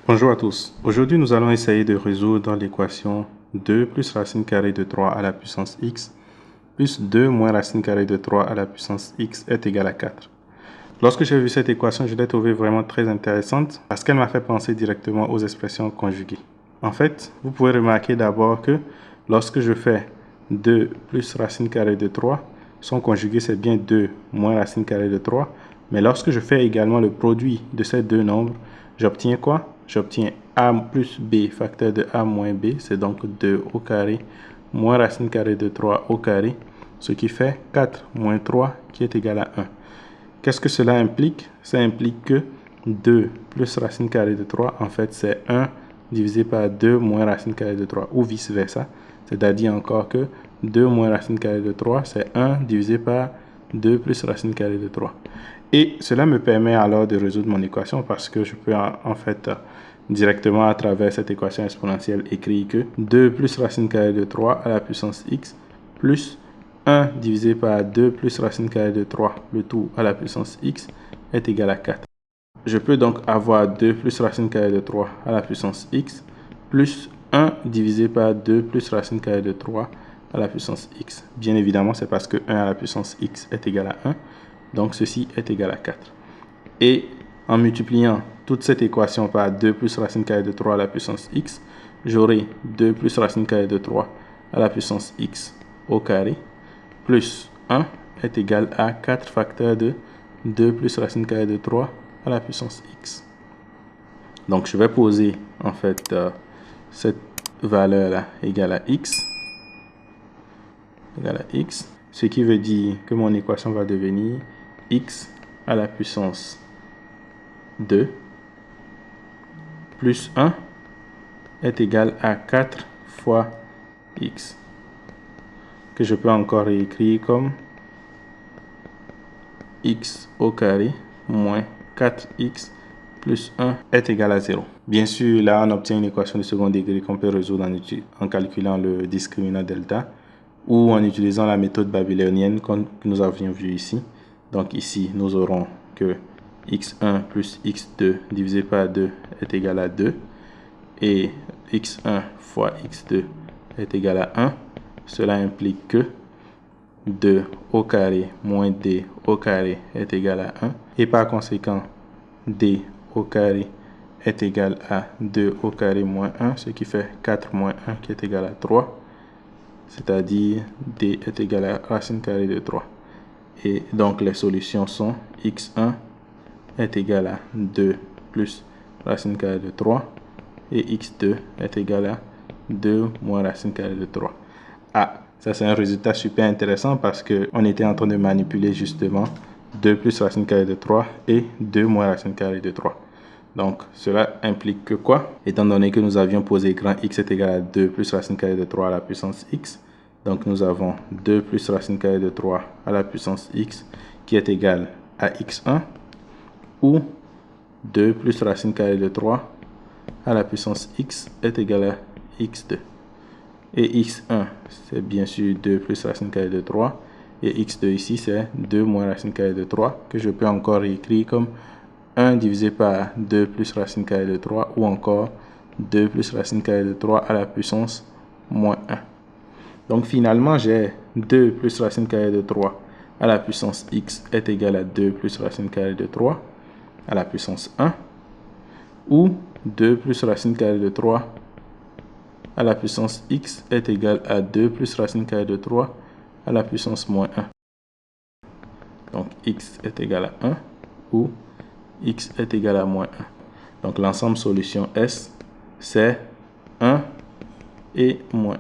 Bonjour à tous. Aujourd'hui, nous allons essayer de résoudre l'équation 2 plus racine carrée de 3 à la puissance x plus 2 moins racine carrée de 3 à la puissance x est égal à 4. Lorsque j'ai vu cette équation, je l'ai trouvée vraiment très intéressante parce qu'elle m'a fait penser directement aux expressions conjuguées. En fait, vous pouvez remarquer d'abord que lorsque je fais 2 plus racine carrée de 3, son conjugué c'est bien 2 moins racine carrée de 3. Mais lorsque je fais également le produit de ces deux nombres, j'obtiens quoi? J'obtiens a plus b facteur de a moins b, c'est donc 2 au carré moins racine carrée de 3 au carré, ce qui fait 4 moins 3 qui est égal à 1. Qu'est-ce que cela implique? Ça implique que 2 plus racine carrée de 3, en fait, c'est 1 divisé par 2 moins racine carrée de 3, ou vice-versa. C'est-à-dire encore que 2 moins racine carrée de 3, c'est 1 divisé par 2 plus racine carrée de 3. Et cela me permet alors de résoudre mon équation parce que je peux en fait directement à travers cette équation exponentielle écrire que 2 plus racine carrée de 3 à la puissance x plus 1 divisé par 2 plus racine carrée de 3, le tout à la puissance x, est égal à 4. Je peux donc avoir 2 plus racine carrée de 3 à la puissance x plus 1 divisé par 2 plus racine carrée de 3 à la puissance x. Bien évidemment, c'est parce que 1 à la puissance x est égal à 1. Donc, ceci est égal à 4. Et en multipliant toute cette équation par 2 plus racine carrée de 3 à la puissance x, j'aurai 2 plus racine carrée de 3 à la puissance x au carré plus 1 est égal à 4 facteur de 2 plus racine carrée de 3 à la puissance x. Donc, je vais poser en fait cette valeur-là égale à x, ce qui veut dire que mon équation va devenir x à la puissance 2 plus 1 est égal à 4 fois x, que je peux encore réécrire comme x au carré moins 4x plus 1 est égal à 0. Bien sûr, là, on obtient une équation de second degré qu'on peut résoudre en calculant le discriminant delta ou en utilisant la méthode babylonienne que nous avions vue ici. Donc ici, nous aurons que x1 plus x2 divisé par 2 est égal à 2 et x1 fois x2 est égal à 1. Cela implique que 2 au carré moins d au carré est égal à 1 et par conséquent d au carré est égal à 2 au carré moins 1, ce qui fait 4 moins 1 qui est égal à 3, c'est-à-dire d est égal à racine carrée de 3. Et donc les solutions sont x1 est égal à 2 plus racine carrée de 3 et x2 est égal à 2 moins racine carrée de 3. Ah, ça c'est un résultat super intéressant parce qu'on était en train de manipuler justement 2 plus racine carrée de 3 et 2 moins racine carrée de 3. Donc cela implique que quoi? Étant donné que nous avions posé grand x est égal à 2 plus racine carrée de 3 à la puissance x, donc nous avons 2 plus racine carrée de 3 à la puissance x qui est égal à x1 ou 2 plus racine carrée de 3 à la puissance x est égal à x2. Et x1, c'est bien sûr 2 plus racine carrée de 3. Et x2 ici, c'est 2 moins racine carrée de 3, que je peux encore écrire comme 1 divisé par 2 plus racine carrée de 3, ou encore 2 plus racine carrée de 3 à la puissance moins 1. Donc finalement, j'ai 2 plus racine carrée de 3 à la puissance x est égal à 2 plus racine carrée de 3 à la puissance 1, ou 2 plus racine carrée de 3 à la puissance x est égal à 2 plus racine carrée de 3 à la puissance moins 1. Donc x est égal à 1 ou x est égal à moins 1. Donc l'ensemble solution S, c'est 1 et moins 1.